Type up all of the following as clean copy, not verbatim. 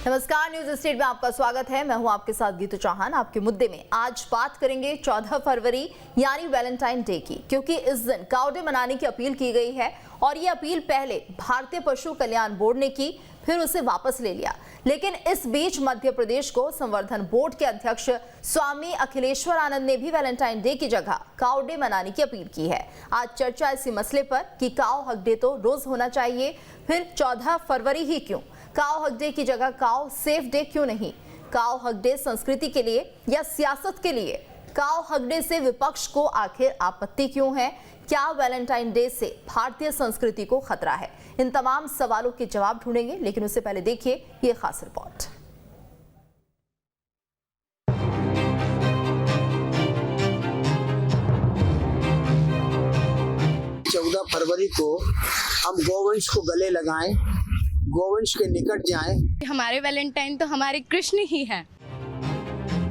नमस्कार, news state में आपका स्वागत है। मैं हूं आपके साथ गीतू चौहान। आपके मुद्दे में आज बात करेंगे 14 फरवरी यानी वैलेंटाइन डे की, क्योंकि इस दिन काऊ डे मनाने की अपील की गई है और ये अपील पहले भारतीय पशु कल्याण बोर्ड ने की, फिर उसे वापस ले लिया। लेकिन इस बीच मध्य प्रदेश को संवर्धन बोर्ड के अध्यक्ष स्वामी अखिलेश्वर आनंद ने भी वैलेंटाइन डे की जगह काऊ डे मनाने की अपील की है। आज चर्चा इसी मसले पर कि काऊ हक डे तो रोज होना चाहिए, फिर 14 फरवरी ही क्यों? काऊ हक डे की जगह काऊ सेफ डे क्यों नहीं? काऊ हक डे संस्कृति के लिए या सियासत के लिए? काऊ हक डे से विपक्ष को आखिर आपत्ति क्यों है? क्या वैलेंटाइन डे से भारतीय संस्कृति को खतरा है? इन तमाम सवालों के जवाब ढूंढेंगे, लेकिन उससे पहले देखिए ये खास रिपोर्ट। चौदह फरवरी को हम गौवंश को गले लगाएं, गौवंश के निकट जाएं। हमारे वैलेंटाइन तो हमारे कृष्ण ही हैं।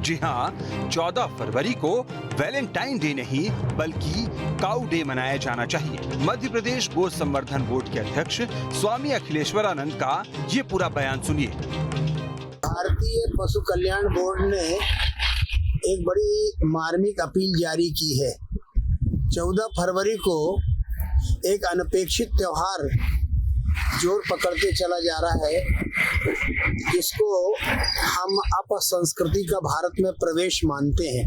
जी हाँ, 14 फरवरी को वैलेंटाइन डे नहीं बल्कि काऊ डे मनाया जाना चाहिए। मध्य प्रदेश गो संवर्धन बोर्ड के अध्यक्ष स्वामी अखिलेश्वर आनंद का ये पूरा बयान सुनिए। भारतीय पशु कल्याण बोर्ड ने एक बड़ी मार्मिक अपील जारी की है। 14 फरवरी को एक अनपेक्षित त्योहार जोर पकड़ते चला जा रहा है, जिसको हम अपसंस्कृति का भारत में प्रवेश मानते हैं।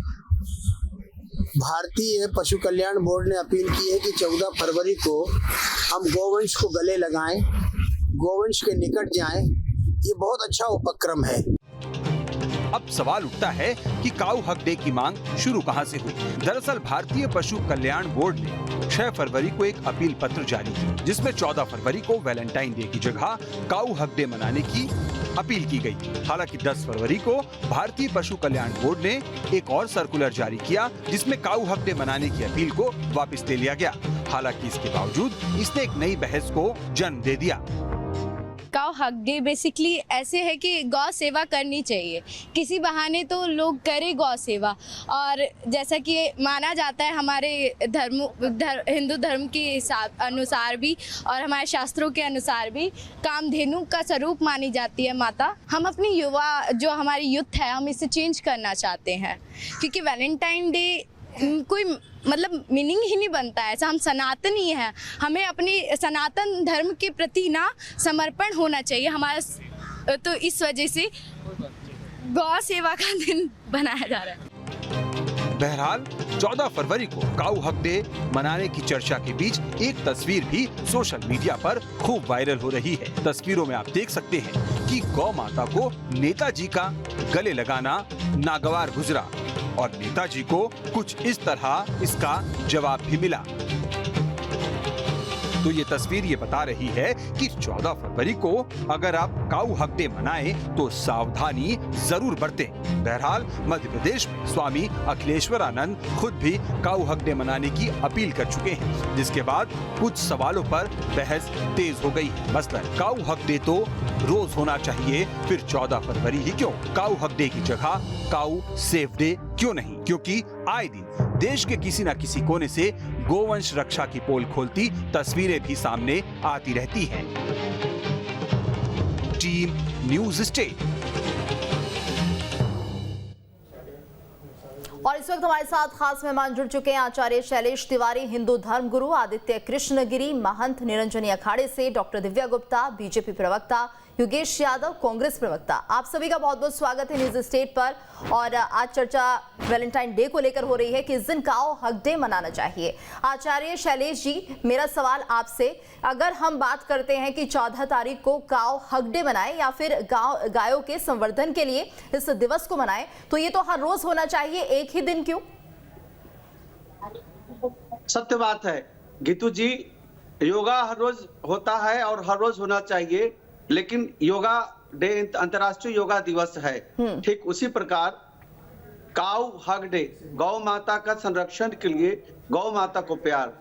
भारतीय पशु कल्याण बोर्ड ने अपील की है कि 14 फरवरी को हम गौवंश को गले लगाएं, गौवंश के निकट जाएं। ये बहुत अच्छा उपक्रम है। अब सवाल उठता है कि काऊ हक डे की मांग शुरू कहां से हुई? दरअसल भारतीय पशु कल्याण बोर्ड ने 6 फरवरी को एक अपील पत्र जारी की, जिसमें 14 फरवरी को वैलेंटाइन डे की जगह काऊ हक डे मनाने की अपील की गई। हालांकि 10 फरवरी को भारतीय पशु कल्याण बोर्ड ने एक और सर्कुलर जारी किया, जिसमें काऊ हक डे मनाने की अपील को वापस ले लिया गया। हालांकि इसके बावजूद इसने एक नई बहस को जन्म दे दिया। काऊ हक डे बेसिकली ऐसे है कि गौ सेवा करनी चाहिए, किसी बहाने तो लोग करें गौ सेवा। और जैसा कि माना जाता है हमारे हिंदू धर्म के अनुसार भी और हमारे शास्त्रों के अनुसार भी कामधेनु का स्वरूप मानी जाती है माता। हम अपनी युवा जो हमारी यूथ है, हम इसे चेंज करना चाहते हैं, क्योंकि वैलेंटाइन डे कोई मतलब मीनिंग ही नहीं बनता है। ऐसा हम सनातनी हैं, हमें अपनी सनातन धर्म के प्रति ना समर्पण होना चाहिए हमारा। तो इस वजह से गौ सेवा का दिन बनाया जा रहा है। बहरहाल 14 फरवरी को काऊ हक डे मनाने की चर्चा के बीच एक तस्वीर भी सोशल मीडिया पर खूब वायरल हो रही है। तस्वीरों में आप देख सकते हैं कि गौ माता को नेताजी का गले लगाना नागवार गुजरा और नेताजी को कुछ इस तरह इसका जवाब भी मिला। तो ये तस्वीर ये बता रही है कि 14 फरवरी को अगर आप काऊ हक डे मनाएं तो सावधानी जरूर बरतें। बहरहाल मध्य प्रदेश में स्वामी अखिलेश्वर आनंद खुद भी काऊ हक डे मनाने की अपील कर चुके हैं, जिसके बाद कुछ सवालों पर बहस तेज हो गई है। मसलन काऊ हक डे तो रोज होना चाहिए, फिर 14 फरवरी ही क्यों? काऊ हक डे की जगह काऊ सेफ डे क्यों नहीं? क्योंकि आए दिन देश के किसी न किसी कोने से गोवंश रक्षा की पोल खोलती तस्वीरें भी सामने आती रहती हैं। Team news state. और इस वक्त हमारे साथ खास मेहमान जुड़ चुके हैं आचार्य शैलेश तिवारी, हिंदू धर्म गुरु आदित्य कृष्णगिरी, महंत निरंजनी अखाड़े से डॉक्टर दिव्या गुप्ता, बीजेपी प्रवक्ता योगेश यादव, कांग्रेस प्रवक्ता। आप सभी का बहुत बहुत स्वागत है न्यूज स्टेट पर। और आज चर्चा वैलेंटाइन डे को लेकर हो रही है कि इस दिन काऊ हक डे मनाना चाहिए। आचार्य शैलेश जी, मेरा सवाल आपसे, अगर हम बात करते हैं कि 14 तारीख को काऊ हक डे मनाएं या फिर गायों के संवर्धन के लिए इस दिवस को मनाएं, तो ये तो हर रोज होना चाहिए, एक ही दिन क्यों? सत्य बात है गीतू जी, योगा हर रोज होता है और हर रोज होना चाहिए, लेकिन योगा डे अंतर्राष्ट्रीय योगा दिवस है। ठीक उसी प्रकार काऊ हक डे, गौ माता का संरक्षण के लिए गौ माता को प्यार,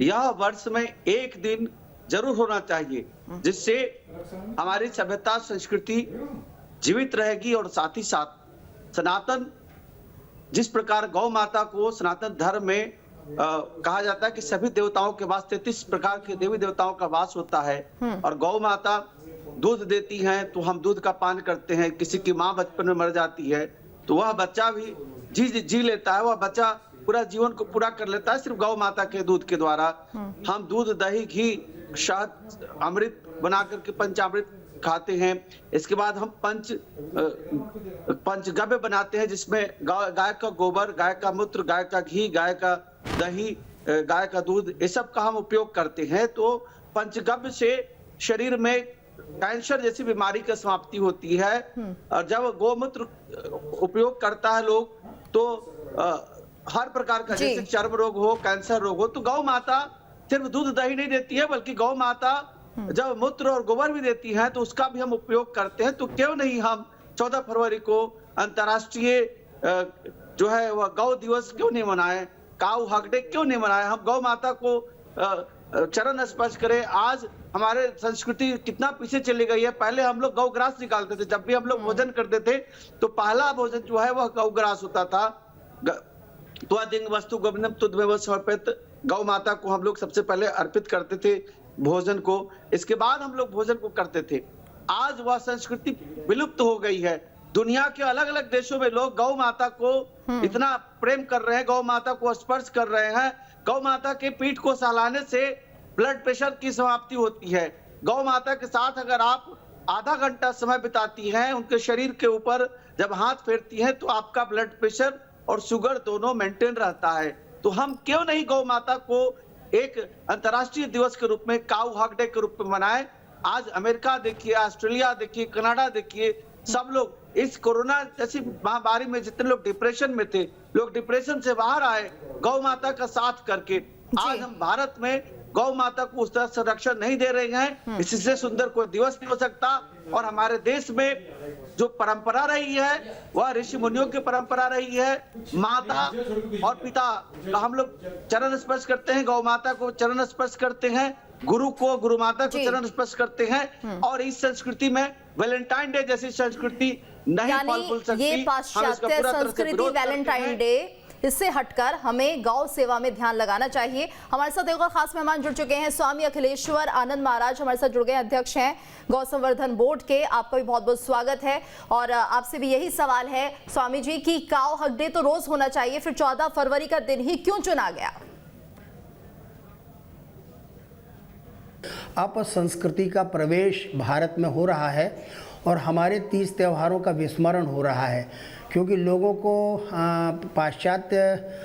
यह वर्ष में एक दिन जरूर होना चाहिए, जिससे हमारी सभ्यता संस्कृति जीवित रहेगी। और साथ ही साथ सनातन, जिस प्रकार गौ माता को सनातन धर्म में कहा जाता है कि सभी देवताओं के वास 33 प्रकार के देवी देवताओं का वास होता है, और गौ माता दूध देती हैं तो हम दूध का पान करते हैं, किसी की माँ बचपन में मर जाती है तो वह बच्चा भी जी लेता है, वह बच्चा पूरा जीवन को पूरा कर लेता है सिर्फ गौ माता के दूध के द्वारा। हम दूध, दही, घी, शहद, अमृत बना करके पंचामृत खाते हैं। इसके बाद हम पंचगव्य बनाते हैं जिसमें गाय का गोबर, गाय का मूत्र, गाय का घी, गाय का दही, गाय का दूध, ये सब का हम उपयोग करते हैं। तो पंचगव्य से शरीर में कैंसर जैसी बीमारी की समाप्ति होती है। और जब गौमूत्र उपयोग करता है लोग तो हर प्रकार का, जैसे चर्म रोग हो, कैंसर रोग हो, तो गौ माता सिर्फ दूध दही नहीं देती है बल्कि गौ माता जब मूत्र और गोबर भी देती है तो उसका भी हम उपयोग करते हैं। तो क्यों नहीं हम 14 फरवरी को अंतर्राष्ट्रीय जो है वह गौ दिवस क्यों नहीं मनाएं, काऊ हक डे क्यों नहीं मनाएं, हम गौ माता को चरण स्पर्श करें। आज हमारे संस्कृति कितना पीछे चली गई है। पहले हम लोग गौ ग्रास निकालते थे, जब भी हम लोग भोजन करते थे तो पहला भोजन जो है वह गौ ग्रास होता था। त्वदिंग वस्तु गोविंदम तुद्भव समर्पित, गौ माता को हम लोग सबसे पहले अर्पित करते थे भोजन को, इसके बाद हम लोग भोजन को करते थे। आज वह संस्कृति विलुप्त हो गई है। दुनिया के अलग अलग देशों में लोग गौ माता को इतना प्रेम कर रहे हैं, गौ माता को स्पर्श कर रहे हैं। गौ माता के पीठ को सहलाने से ब्लड प्रेशर की समाप्ति होती है। गौ माता के साथ अगर आप आधा घंटा समय बिताती हैं, उनके शरीर के ऊपर जब हाथ फेरती हैं तो आपका ब्लड प्रेशर और शुगर दोनों मेंटेन रहता है। तो हम क्यों नहीं गौ माता को एक अंतर्राष्ट्रीय दिवस के रूप में, काऊ हक डे के रूप में मनाएं। आज अमेरिका देखिए, ऑस्ट्रेलिया देखिए, कनाडा देखिए, सब लोग इस कोरोना जैसी महामारी में जितने लोग डिप्रेशन में थे, लोग डिप्रेशन से बाहर आए गौ माता का साथ करके। आज हम भारत में गौ माता को उस तरह संरक्षण नहीं दे रहे हैं, इससे सुंदर कोई दिवस नहीं हो सकता। और हमारे देश में जो परंपरा रही है वह ऋषि मुनियों की परंपरा रही है। माता और पिता का हम लोग चरण स्पर्श करते हैं, गौ माता को चरण स्पर्श करते हैं, गुरु को, गुरु माता को चरण स्पर्श करते हैं। और इस संस्कृति में वैलेंटाइन डे जैसी संस्कृति नहीं फल फूल सकती। ये पाश्चात्य संस्कृति वैलेंटाइन डे, इससे हटकर हमें गौ सेवा में ध्यान लगाना चाहिए। हमारे साथ एक और खास मेहमान जुड़ चुके हैं, स्वामी अखिलेश्वर आनंद महाराज हमारे साथ जुड़ गए, अध्यक्ष हैं गौ संवर्धन बोर्ड के। आपका भी बहुत बहुत स्वागत है। और आपसे भी यही सवाल है स्वामी जी कि काऊ हक डे तो रोज होना चाहिए, फिर 14 फरवरी का दिन ही क्यों चुना गया? अब संस्कृति का प्रवेश भारत में हो रहा है और हमारे 30 त्योहारों का विस्मरण हो रहा है, क्योंकि लोगों को पाश्चात्य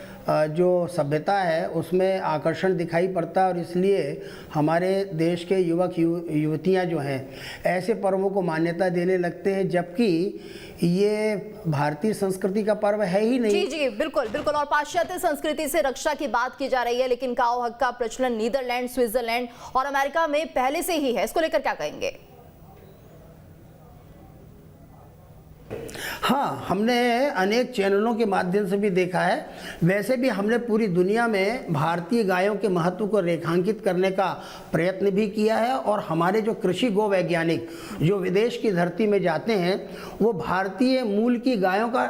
जो सभ्यता है उसमें आकर्षण दिखाई पड़ता है। और इसलिए हमारे देश के युवक युवतियां जो हैं ऐसे पर्वों को मान्यता देने लगते हैं, जबकि ये भारतीय संस्कृति का पर्व है ही नहीं। जी जी बिल्कुल बिल्कुल। और पाश्चात्य संस्कृति से रक्षा की बात की जा रही है, लेकिन काऊ हक का प्रचलन नीदरलैंड, स्विट्जरलैंड और अमेरिका में पहले से ही है। इसको लेकर क्या कहेंगे? हाँ, हमने अनेक चैनलों के माध्यम से भी देखा है। वैसे भी हमने पूरी दुनिया में भारतीय गायों के महत्व को रेखांकित करने का प्रयत्न भी किया है। और हमारे जो कृषि गो वैज्ञानिक जो विदेश की धरती में जाते हैं वो भारतीय मूल की गायों का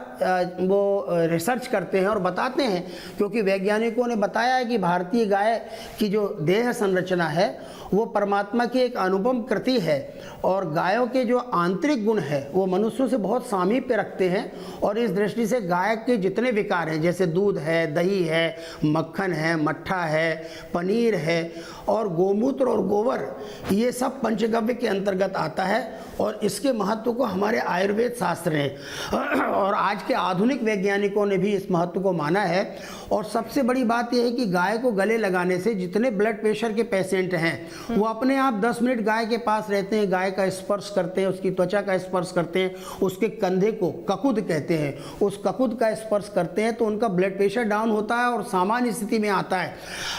वो रिसर्च करते हैं और बताते हैं, क्योंकि वैज्ञानिकों ने बताया है कि भारतीय गाय की जो देह संरचना है वो परमात्मा की एक अनुपम कृति है। और गायों के जो आंतरिक गुण है वो मनुष्यों से बहुत सामीप्य रखते हैं। और इस दृष्टि से गाय के जितने विकार हैं, जैसे दूध है, दही है, मक्खन है, मट्ठा है, पनीर है और गोमूत्र और गोबर, ये सब पंचगव्य के अंतर्गत आता है। और इसके महत्व को हमारे आयुर्वेद शास्त्र ने और आज के आधुनिक वैज्ञानिकों ने भी इस महत्व को माना है। और सबसे बड़ी बात यह है कि गाय को गले लगाने से जितने ब्लड प्रेशर के पेशेंट हैं वो अपने आप 10 मिनट गाय के पास रहते हैं, गाय का स्पर्श करते हैं, उसकी त्वचा का स्पर्श करते हैं, उसके कंधे को ककुद कहते हैं, उस ककुद का स्पर्श करते हैं तो उनका ब्लड प्रेशर डाउन होता है और सामान्य स्थिति में आता है।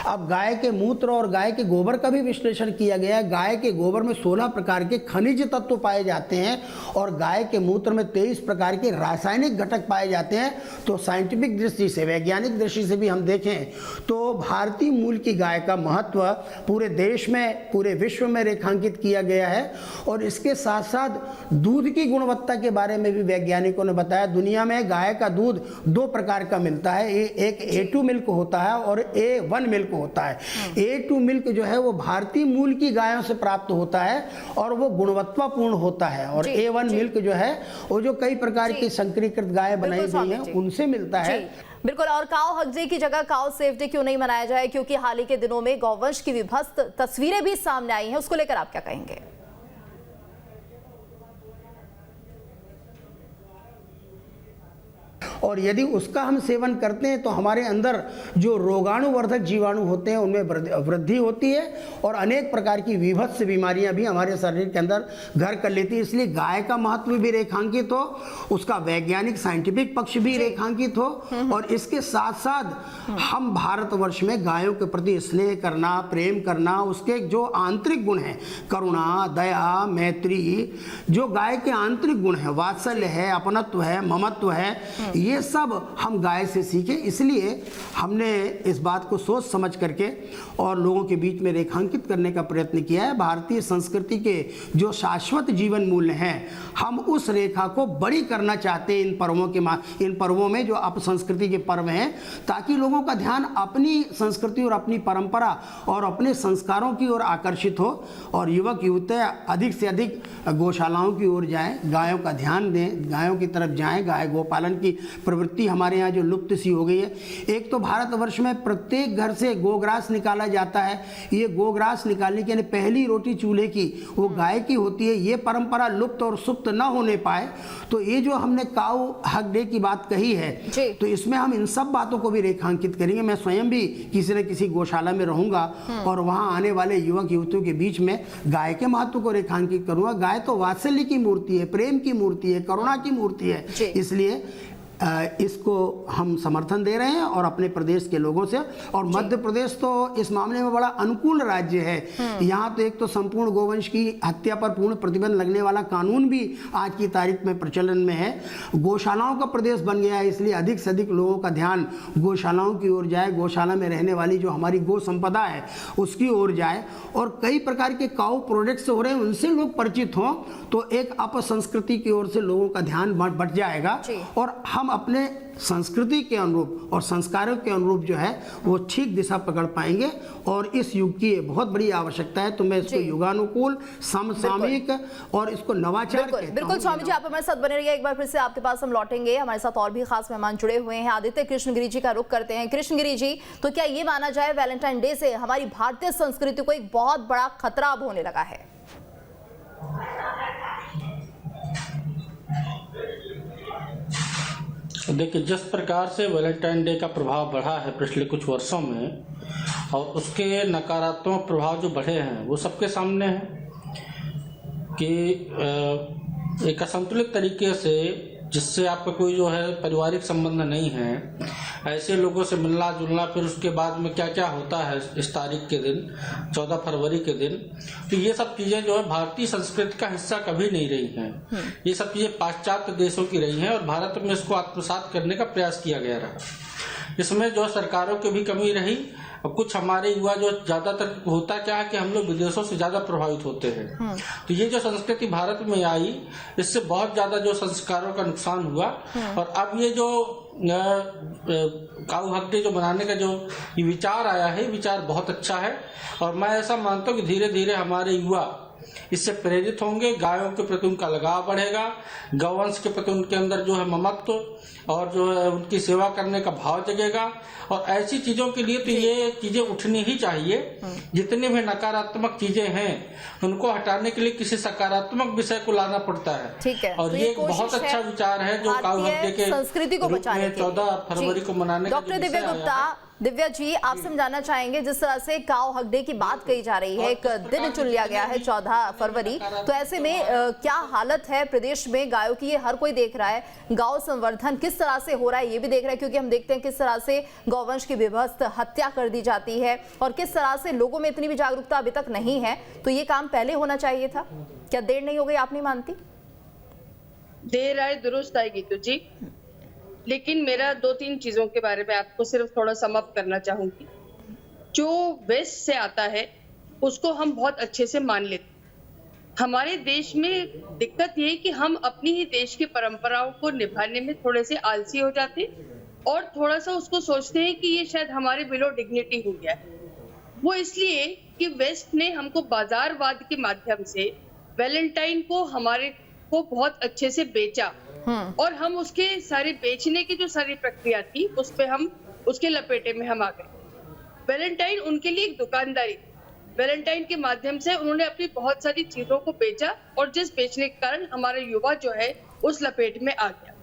अब गाय के मूत्र और गाय के गोबर का भी विश्लेषण किया गया है। गाय के गोबर में 16 प्रकार के खनिज तत्व पाए जाते हैं और गाय के मूत्र में 23 प्रकार के रासायनिक घटक पाए जाते हैं। तो साइंटिफिक दृष्टि से, वैज्ञानिक दृष्टि से भी हम देखें तो भारतीय मूल की गाय का महत्व पूरे देश में, पूरे विश्व में रेखांकित किया गया है। और इसके साथ साथ दूध की गुणवत्ता के बारे में भी वैज्ञानिकों ने बताया दुनिया में गाय का दूध 2 प्रकार का मिलता है, एक A2 मिल्क होता है और A1 मिल्क होता है। A2 मिल्क जो है वो भारतीय मूल की गायों से प्राप्त होता है और वो गुणवत्तापूर्ण होता है, और A1 मिल्क जो है वो जो कई प्रकार की संकरीकृत गायें बनाई गई हैं उनसे मिलता है। बिल्कुल। और काऊ हक डे की जगह काऊ सेफ डे क्यों नहीं मनाया जाए, क्योंकि हाल ही के दिनों में गौवंश की विभत्स तस्वीरें भी सामने आई हैं, उसको लेकर आप क्या कहेंगे? और यदि उसका हम सेवन करते हैं तो हमारे अंदर जो रोगाणुवर्धक जीवाणु होते हैं उनमें वृद्धि होती है और अनेक प्रकार की विभत्स बीमारियां भी हमारे शरीर के अंदर घर कर लेती है। इसलिए गाय का महत्व भी रेखांकित हो, उसका वैज्ञानिक साइंटिफिक पक्ष भी रेखांकित हो, और इसके साथ साथ हम भारतवर्ष में गायों के प्रति स्नेह करना, प्रेम करना, उसके जो आंतरिक गुण हैं, करुणा, दया, मैत्री, जो गाय के आंतरिक गुण हैं, वात्सल्य है, अपनत्व है, ममत्व है, ये सब हम गाय से सीखे। इसलिए हमने इस बात को सोच समझ करके और लोगों के बीच में रेखांकित करने का प्रयत्न किया है। भारतीय संस्कृति के जो शाश्वत जीवन मूल्य हैं, हम उस रेखा को बड़ी करना चाहते हैं इन पर्वों में जो अप संस्कृति के पर्व हैं, ताकि लोगों का ध्यान अपनी संस्कृति और अपनी परंपरा और अपने संस्कारों की ओर आकर्षित हो और युवक युवतियाँ अधिक से अधिक गौशालाओं की ओर जाएं, गायों का ध्यान दें, गायों की तरफ जाएं। गाय गोपालन की प्रवृत्ति हमारे यहाँ जो लुप्त सी हो गई है। एक तो भारतवर्ष में प्रत्येक घर से गोग्रास निकाला जाता है। ये गोग्रास निकालने के लिए पहली रोटी चूल्हे की वो गाय की होती है। ये परंपरा लुप्त और सुप्त न होने पाए, तो ये जो हमने काऊ हक डे की बात कही है, तो इसमें हम इन सब बातों को भी रेखांकित करेंगे। मैं स्वयं भी किसी न किसी गौशाला में रहूंगा और वहाँ आने वाले युवक युवतियों के बीच में गाय के महत्व को रेखांकित करूंगा। गाय तो वात्सल्य की मूर्ति है, प्रेम की मूर्ति है, करुणा की मूर्ति है। इसलिए इसको हम समर्थन दे रहे हैं और अपने प्रदेश के लोगों से, और मध्य प्रदेश तो इस मामले में बड़ा अनुकूल राज्य है। यहाँ तो एक तो संपूर्ण गोवंश की हत्या पर पूर्ण प्रतिबंध लगने वाला कानून भी आज की तारीख में प्रचलन में है। गौशालाओं का प्रदेश बन गया है, इसलिए अधिक से अधिक लोगों का ध्यान गौशालाओं की ओर जाए, गौशाला में रहने वाली जो हमारी गौ संपदा है उसकी ओर जाए, और कई प्रकार के काऊ प्रोडक्ट्स हो रहे हैं उनसे लोग परिचित हों, तो एक अपसंस्कृति की ओर से लोगों का ध्यान बढ़ जाएगा और हम अपने संस्कृति के अनुरूप और संस्कारों के अनुरूप जो है वो ठीक दिशा पकड़ पाएंगे। और इस युग की बहुत बड़ी आवश्यकता है, तो मैं इसको युगानुकूल, समसामयिक और इसको नवाचार कहता हूं। बिल्कुल स्वामी जी, आप हमारे साथ बने रहिए। एक बार फिर से आपके पास हम लौटेंगे। हमारे साथ और भी खास मेहमान जुड़े हुए हैं। आदित्य कृष्णगिरी जी का रुख करते हैं। कृष्णगिरी जी, तो क्या ये माना जाए वैलेंटाइन डे से हमारी भारतीय संस्कृति को एक बहुत बड़ा खतरा अब होने लगा है? देखिए, जिस प्रकार से वैलेंटाइन डे का प्रभाव बढ़ा है पिछले कुछ वर्षों में, और उसके नकारात्मक प्रभाव जो बढ़े हैं वो सबके सामने है कि एक असंतुलित तरीके से, जिससे आपका कोई जो है पारिवारिक संबंध नहीं है, ऐसे लोगों से मिलना जुलना, फिर उसके बाद में क्या क्या होता है इस तारीख के दिन, 14 फरवरी के दिन, तो ये सब चीज़ें जो है भारतीय संस्कृति का हिस्सा कभी नहीं रही हैं। ये सब चीज़ें पाश्चात्य देशों की रही हैं और भारत में इसको आत्मसात करने का प्रयास किया गया रहा। इसमें जो सरकारों की भी कमी रही, और कुछ हमारे युवा जो ज्यादातर होता क्या है कि हम लोग विदेशों से ज्यादा प्रभावित होते हैं, तो ये जो संस्कृति भारत में आई, इससे बहुत ज्यादा जो संस्कारों का नुकसान हुआ। और अब ये जो काऊ हक डे जो मनाने का जो ये विचार आया है, विचार बहुत अच्छा है, और मैं ऐसा मानता हूँ कि धीरे धीरे हमारे युवा इससे प्रेरित होंगे, गायों के प्रति उनका लगाव बढ़ेगा, गौवंश के प्रति उनके अंदर जो है ममत्व और जो है उनकी सेवा करने का भाव जगेगा। और ऐसी चीजों के लिए तो ये चीजें उठनी ही चाहिए। जितनी भी नकारात्मक चीजें हैं उनको हटाने के लिए किसी सकारात्मक विषय को लाना पड़ता है। ठीक है, और तो ये एक बहुत अच्छा विचार है जो काऊ हक डे के संस्कृति को बचाने के 14 फरवरी को मनाने का। डॉक्टर दिव्या गुप्ता, दिव्या जी, आप समझाना चाहेंगे, जिस तरह से काऊ हक डे की बात कही जा रही है, एक दिन चुन लिया गया है 14 फरवरी, तो ऐसे में क्या हालत है प्रदेश में गायों की? ये हर कोई देख रहा है, गौ संवर्धन किस तरह से हो रहा है ये भी देख रहा है, क्योंकि हम देखते हैं किस तरह से गौवंश की विभत्स हत्या कर दी जाती है और किस तरह से लोगों में इतनी भी जागरूकता अभी तक नहीं है। तो ये काम पहले होना चाहिए था, क्या देर नहीं हो गई? आप नहीं मानती? देर आए दुरुस्त आएगी तो जी, लेकिन मेरा 2-3 चीजों के बारे में आपको सिर्फ थोड़ा समअप करना चाहूंगी। जो वेस्ट से आता है उसको हम बहुत अच्छे से मान लेते, हमारे देश में दिक्कत ये है कि हम अपनी ही देश की परंपराओं को निभाने में थोड़े से आलसी हो जाते और थोड़ा सा उसको सोचते हैं कि ये शायद हमारे बिलो डिग्निटी हो गया है। वो इसलिए कि वेस्ट ने हमको बाजारवाद के माध्यम से वैलेंटाइन को हमारे को बहुत अच्छे से बेचा और हम उसके सारे बेचने की जो सारी प्रक्रिया थी उस पे हम उसके लपेटे में हम आ गए। वैलेंटाइन उनके लिए एक दुकानदारी, वैलेंटाइन के माध्यम से उन्होंने अपनी बहुत सारी चीजों को बेचा और जिस बेचने के कारण हमारा युवा जो है उस लपेट में आ गया।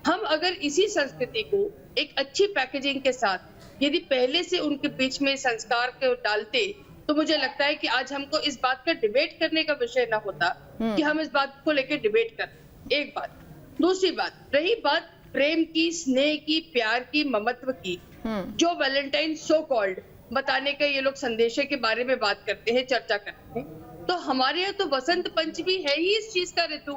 हम अगर इसी संस्कृति को एक अच्छी पैकेजिंग के साथ यदि पहले से उनके बीच में संस्कार को डालते तो मुझे लगता है कि आज हमको इस बात का डिबेट करने का विषय ना होता कि हम इस बात को लेकर डिबेट करें। एक बात। दूसरी बात, रही बात प्रेम की, स्नेह की, प्यार की, ममत्व की, जो वैलेंटाइन सो कॉल्ड बताने का ये लोग संदेशे के बारे में बात करते हैं, चर्चा करते हैं, तो हमारे यहाँ तो बसंत पंचमी है ही इस चीज का ऋतु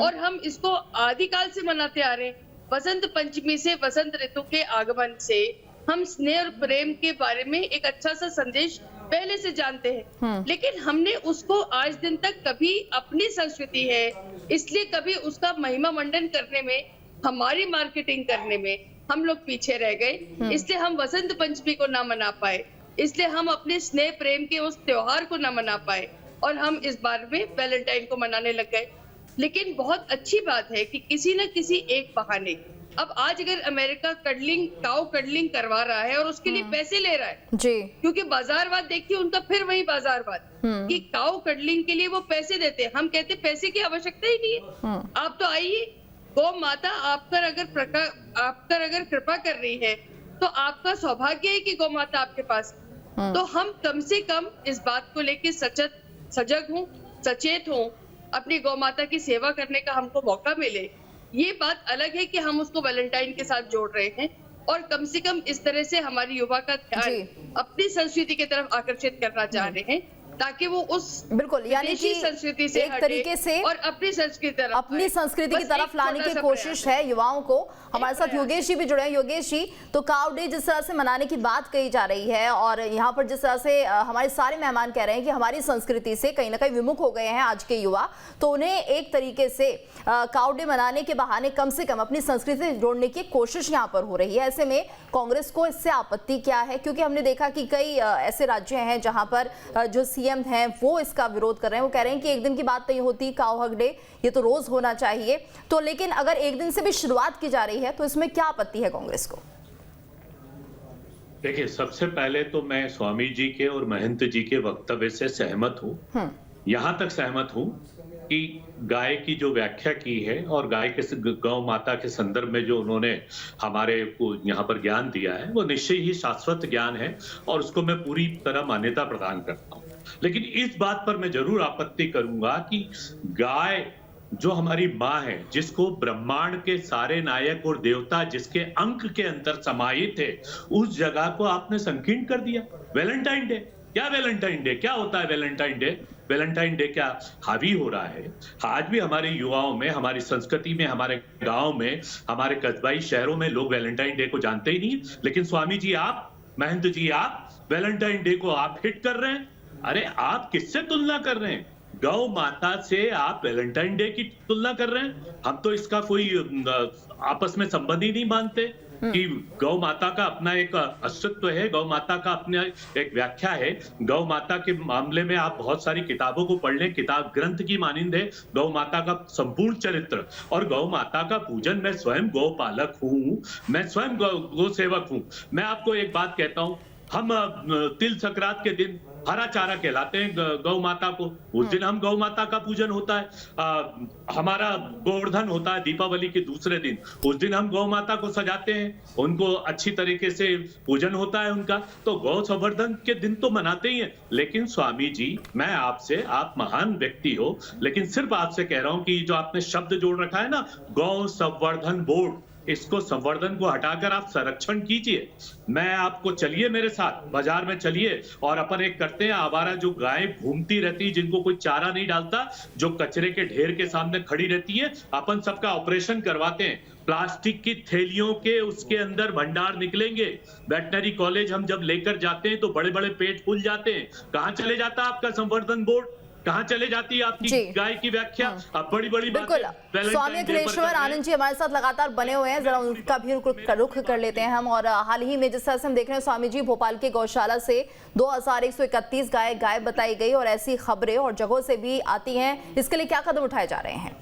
और हम इसको आदिकाल से मनाते आ रहे हैं। बसंत पंचमी से, बसंत ऋतु के आगमन से हम स्नेह और प्रेम के बारे में एक अच्छा सा संदेश पहले से जानते हैं, लेकिन हमने उसको आज दिन तक कभी अपनी संस्कृति है इसलिए कभी उसका महिमा मंडन करने में, हमारी मार्केटिंग करने में हम लोग पीछे रह गए। इसलिए हम वसंत पंचमी को ना मना पाए, इसलिए हम अपने स्नेह प्रेम के उस त्योहार को ना मना पाए और हम इस बार में वैलेंटाइन को मनाने लग गए। लेकिन बहुत अच्छी बात है कि किसी न किसी एक बहाने, अब आज अगर अमेरिका काउ कडलिंग करवा रहा है और उसके लिए पैसे ले रहा है जी, क्योंकि बाजारवाद देखिए उनका फिर वही बाजारवाद कि काउ कडलिंग के लिए वो पैसे देते हैं। हम कहते पैसे की आवश्यकता ही नहीं है, आप तो आइए, गौ माता आप पर अगर कृपा कर रही है तो आपका सौभाग्य है कि गौ माता आपके पास। तो हम कम से कम इस बात को लेके सजग हूँ, सचेत हूँ, अपनी गौ माता की सेवा करने का हमको मौका मिले। ये बात अलग है कि हम उसको वैलेंटाइन के साथ जोड़ रहे हैं और कम से कम इस तरह से हमारी युवा का ध्यान अपनी संस्कृति की तरफ आकर्षित करना चाह रहे हैं ताकि वो उस बिल्कुल, यानी कि संस्कृति से एक तरीके से और अपनी संस्कृति की तरफ लाने की कोशिश है युवाओं को। हमारे साथ योगेश जी भी जुड़े हैं। योगेश जी, तो काउ डे जिस तरह से मनाने की बात कही जा रही है और यहाँ पर जिस तरह से हमारे सारे मेहमान कह रहे हैं कि हमारी संस्कृति से कहीं ना कहीं विमुख हो गए हैं आज के युवा, तो उन्हें एक तरीके से काउ डे मनाने के बहाने कम से कम अपनी संस्कृति से जोड़ने की कोशिश यहाँ पर हो रही है। ऐसे में कांग्रेस को इससे आपत्ति क्या है? क्योंकि हमने देखा कि कई ऐसे राज्य हैं जहां पर जो सीएम हैं वो इसका विरोध कर रहे हैं। वो कह रहे हैं कि एक दिन की बात नहीं होती, काउ हग डे ये तो रोज होना चाहिए। तो लेकिन अगर एक दिन से भी शुरुआत की जा रही है तो इसमें क्या आपत्ति है कांग्रेस को? देखिए, सबसे पहले तो मैं स्वामी जी के और महंत जी के वक्तव्य से सहमत हूँ। यहां तक सहमत हूँ कि गाय की जो व्याख्या की है और गाय के गौ माता के संदर्भ में जो उन्होंने हमारे को यहाँ पर ज्ञान दिया है वो निश्चय ही शाश्वत ज्ञान है और उसको मैं पूरी तरह मान्यता प्रदान करता हूँ। लेकिन इस बात पर मैं जरूर आपत्ति करूंगा कि गाय जो हमारी माँ है, जिसको ब्रह्मांड के सारे नायक और देवता जिसके अंक के अंदर समाहित है, उस जगह को आपने संकीर्ण कर दिया। वैलेंटाइन डे क्या, वैलेंटाइन डे क्या होता है? वैलेंटाइन डे, वैलेंटाइन डे क्या हावी हो रहा है? आज भी हमारे युवाओं में, हमारी संस्कृति में, हमारे गांव में, हमारे कस्बाई शहरों में लोग वैलेंटाइन डे को जानते ही नहीं। लेकिन स्वामी जी आप, महंत जी आप, वैलेंटाइन डे को आप हिट कर रहे हैं। अरे आप किससे तुलना कर रहे हैं? गौ माता से आप वैलेंटाइन डे की तुलना कर रहे हैं? हम तो इसका कोई आपस में संबंध ही नहीं मानते कि गौ माता का अपना एक अस्तित्व है, गौ माता का अपना एक व्याख्या है। गौ माता के मामले में आप बहुत सारी किताबों को पढ़ लें, किताब ग्रंथ की मानिंद है गौ माता का संपूर्ण चरित्र और गौ माता का पूजन। मैं स्वयं गौ पालक हूँ, मैं स्वयं गौ सेवक हूँ। मैं आपको एक बात कहता हूँ, हम तिल संक्रांत के दिन हरा चारा कहलाते हैं गौ माता को, उस दिन हम गौ माता का पूजन होता है। हमारा गोवर्धन होता है दीपावली के दूसरे दिन, उस दिन हम गौ माता को सजाते हैं, उनको अच्छी तरीके से पूजन होता है उनका। तो गौ संवर्धन के दिन तो मनाते ही हैं। लेकिन स्वामी जी, मैं आपसे, आप महान व्यक्ति हो, लेकिन सिर्फ आपसे कह रहा हूं कि जो आपने शब्द जोड़ रखा है ना, गौ संवर्धन बोर्ड, इसको संवर्धन को हटाकर आप संरक्षण कीजिए। मैं आपको, चलिए मेरे साथ बाजार में चलिए और अपन एक करते हैं, आवारा जो गाय घूमती रहती, जिनको कोई चारा नहीं डालता, जो कचरे के ढेर के सामने खड़ी रहती है, अपन सबका ऑपरेशन करवाते हैं। प्लास्टिक की थैलियों के उसके अंदर भंडार निकलेंगे। वेटनरी कॉलेज हम जब लेकर जाते हैं तो बड़े बड़े पेट फूल जाते हैं। कहां चले जाता है आपका संवर्धन बोर्ड? कहाँ चले जाती है आपकी गाय की व्याख्या? अब बड़ी बड़ी बिल्कुल। स्वामी अखिलेश्वर आनंद जी हमारे साथ लगातार बने हुए हैं, जरा उनका भी रुख कर लेते हैं हम। और हाल ही में जिस तरह से हम देख रहे हैं स्वामी जी, भोपाल के गौशाला से 2131 गाय गायब बताई गई और ऐसी खबरें और जगहों से भी आती हैं, इसके लिए क्या कदम उठाए जा रहे हैं?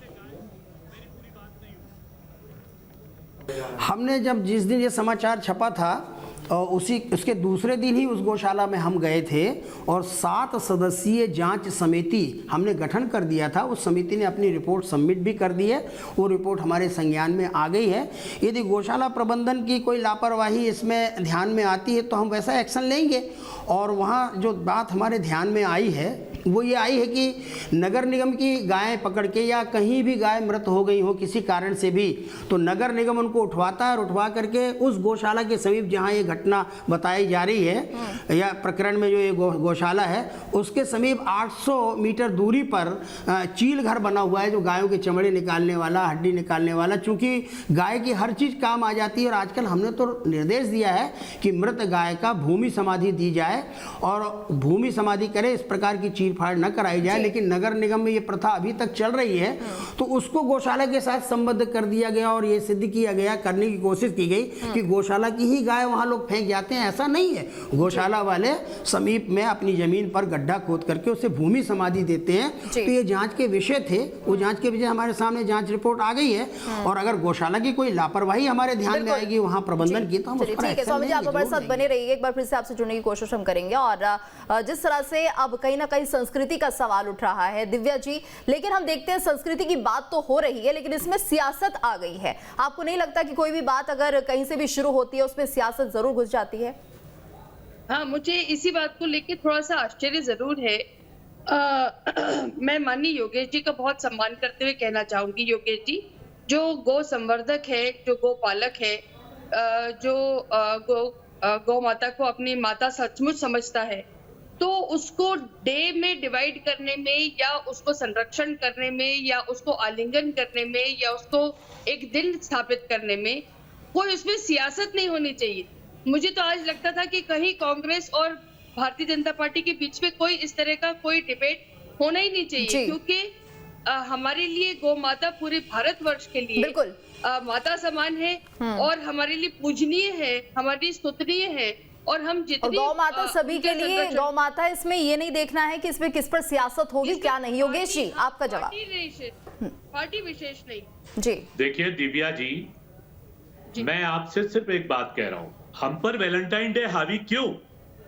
हमने जब जिस दिन ये समाचार छपा था उसके दूसरे दिन ही उस गौशाला में हम गए थे और 7 सदस्यीय जांच समिति हमने गठन कर दिया था। उस समिति ने अपनी रिपोर्ट सबमिट भी कर दी है, वो रिपोर्ट हमारे संज्ञान में आ गई है। यदि गौशाला प्रबंधन की कोई लापरवाही इसमें ध्यान में आती है तो हम वैसा एक्शन लेंगे। और वहाँ जो बात हमारे ध्यान में आई है वो ये आई है कि नगर निगम की गायें पकड़ के या कहीं भी गाय मृत हो गई हो किसी कारण से भी, तो नगर निगम उनको उठवाता है और उठवा करके उस गौशाला के समीप जहाँ ये घटना बताई जा रही है या प्रकरण में जो ये गौशाला है उसके समीप 800 मीटर दूरी पर चील घर बना हुआ है, जो गायों के चमड़े निकालने वाला, हड्डी निकालने वाला। चूँकि गाय की हर चीज़ काम आ जाती है और आजकल हमने तो निर्देश दिया है कि मृत गाय का भूमि समाधि दी जाए और भूमि समाधि करे, इस प्रकार की चीर फाड़ न कराई जाए। लेकिन नगर निगम में ये प्रथा अभी तक चल रही है, तो उसको गौशाला के साथ संबद्ध कर दिया गया और ये सिद्ध किया गया, करने की कोशिश की गई कि गौशाला की ही गाय वहाँ लोग फेंक जाते हैं। ऐसा नहीं है, गौशाला वाले समीप में अपनी जमीन पर गड्ढा खोद करके उसे भूमि समाधि देते हैं। तो ये जांच के विषय थे, वो जांच के विषय हमारे सामने जांच रिपोर्ट आ गई है और अगर गौशाला की कोई लापरवाही हमारे ध्यान में आएगी वहाँ प्रबंधन की, तो हम ठीक है स्वामी जी, आप हमारे साथ बने रहिए, एक बार फिर से आपसे जुड़ने की कोशिश हम करेंगे। और जिस तरह से अब कहीं ना कहीं संस्कृति का सवाल उठ रहा है दिव्या जी, लेकिन हम देखते हैं संस्कृति की बात तो हो रही है लेकिन इसमें सियासत आ गई है। आपको नहीं लगता कि कोई भी बात अगर कहीं से भी शुरू होती है उसमें सियासत जरूर घुस जाती है? हाँ, मुझे इसी बात को लेकर थोड़ा सा आश्चर्य जरूर है। मैं माननीय योगेश जी का बहुत सम्मान करते हुए कहना चाहूंगी, योगेश जी जो गौ संवर्धक है, जो गौ पालक है, जो गौ माता को अपनी माता सचमुच समझता है, तो उसको डे में डिवाइड करने में या उसको संरक्षण करने में या उसको आलिंगन करने में या उसको एक दिन स्थापित करने में कोई उसमें सियासत नहीं होनी चाहिए। मुझे तो आज लगता था कि कहीं कांग्रेस और भारतीय जनता पार्टी के बीच में कोई इस तरह का कोई डिबेट होना ही नहीं चाहिए, क्योंकि हमारे लिए गौ माता पूरे भारतवर्ष के लिए बिल्कुल माता समान है और हमारे लिए पूजनीय है, हमारी स्तुतनीय है। और हम जितनी गौ माता सभी के लिए गौ माता, इसमें ये नहीं देखना है कि इसमें किस पर सियासत होगी क्या नहीं। योगेश जी आपका जवाब। पार्टी विशेष नहीं जी। देखिए दिव्या जी, मैं आपसे सिर्फ एक बात कह रहा हूँ, हम पर वैलेंटाइन डे हावी क्यों?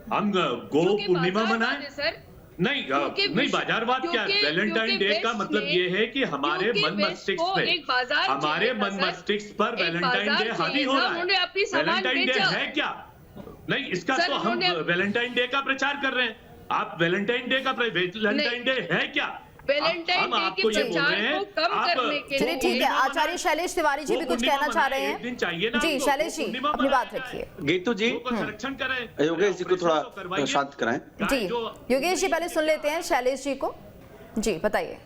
हम गो पूर्णिमा मनाएं सर? नहीं बाजारवाद क्या है? वैलेंटाइन डे का मतलब ये है कि हमारे मन मस्तिष्क पर वैलेंटाइन डे हावी हो रहा है। वैलेंटाइन डे है क्या? नहीं, इसका तो हम वैलेंटाइन डे का प्रचार कर रहे हैं। आप वैलेंटाइन डे है क्या? वैलेंटाइन डे के प्रचार को कम करने के लिए ठीक है, आचार्य शैलेश तिवारी जी भी कुछ कहना चाह रहे हैं। दिन चाहिए ना जी शैलेश जी अपनी बात रखिए। गीतू जी संरक्षण करें, योगेश जी को थोड़ा शांत कराएं। जी योगेश जी पहले सुन लेते हैं शैलेश जी को। जी बताइए।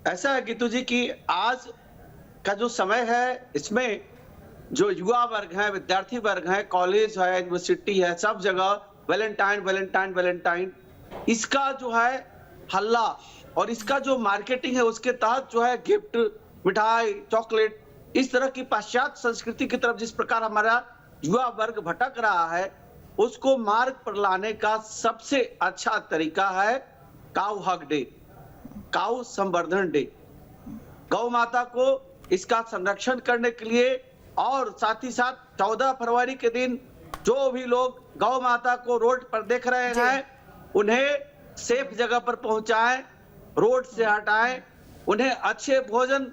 ऐसा है गीतू जी कि आज का जो समय है इसमें जो युवा वर्ग है, विद्यार्थी वर्ग है, कॉलेज है, यूनिवर्सिटी है, सब जगह वैलेंटाइन इसका जो है हल्ला और इसका जो मार्केटिंग है उसके तहत जो है गिफ्ट, मिठाई, चॉकलेट, इस तरह की पाश्चात्य संस्कृति की तरफ जिस प्रकार हमारा युवा वर्ग भटक रहा है उसको मार्ग पर लाने का सबसे अच्छा तरीका है काऊ हग डे, काऊ संवर्धन डे। गौ माता को इसका संरक्षण करने के लिए और साथ ही साथ 14 फरवरी के दिन जो भी लोग गौ माता को रोड पर देख रहे हैं उन्हें सेफ जगह पर पहुंचाएं, रोड से हटाएं, उन्हें अच्छे भोजन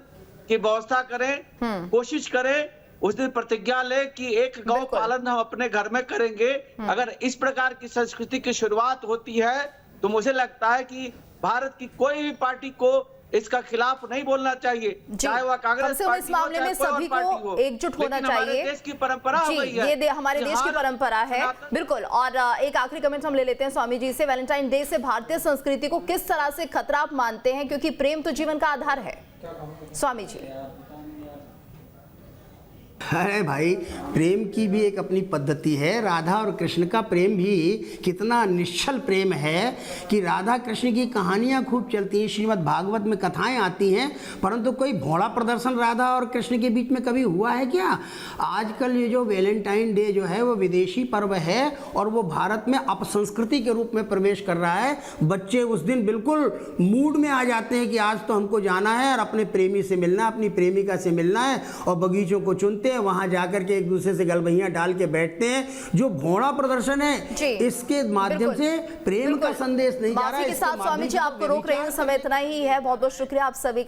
की व्यवस्था करें, कोशिश करें। उस दिन प्रतिज्ञा ले कि एक गौ पालन हम अपने घर में करेंगे। अगर इस प्रकार की संस्कृति की शुरुआत होती है तो मुझे लगता है कि भारत की कोई भी पार्टी को इसका खिलाफ नहीं बोलना चाहिए, चाहे वह कांग्रेस पार्टी इस मामले में सभी को एकजुट होना चाहिए। देश की परंपरा हो गई है, ये हमारे देश की परंपरा है बिल्कुल। और एक आखिरी कमेंट हम ले लेते हैं स्वामी जी से। वैलेंटाइन डे से भारतीय संस्कृति को किस तरह से खतरा आप मानते हैं, क्योंकि प्रेम तो जीवन का आधार है? स्वामी जी। अरे भाई, प्रेम की भी एक अपनी पद्धति है। राधा और कृष्ण का प्रेम भी कितना निश्चल प्रेम है कि राधा कृष्ण की कहानियाँ खूब चलती हैं, श्रीमद् भागवत में कथाएं आती हैं, परंतु कोई भोला प्रदर्शन राधा और कृष्ण के बीच में कभी हुआ है क्या? आजकल ये जो वैलेंटाइन डे जो है वो विदेशी पर्व है और वो भारत में अपसंस्कृति के रूप में प्रवेश कर रहा है। बच्चे उस दिन बिल्कुल मूड में आ जाते हैं कि आज तो हमको जाना है और अपने प्रेमी से मिलना है, अपनी प्रेमिका से मिलना है, और बगीचों को चुनते हैं, वहां जाकर के एक दूसरे से गलबहियां डाल के बैठते हैं। जो भोड़ा प्रदर्शन है, इसके माध्यम से प्रेम का संदेश नहीं जा रहा है। के साथ स्वामी जी आपको रोक रहे हैं, समय इतना ही है। बहुत बहुत शुक्रिया आप सभी का।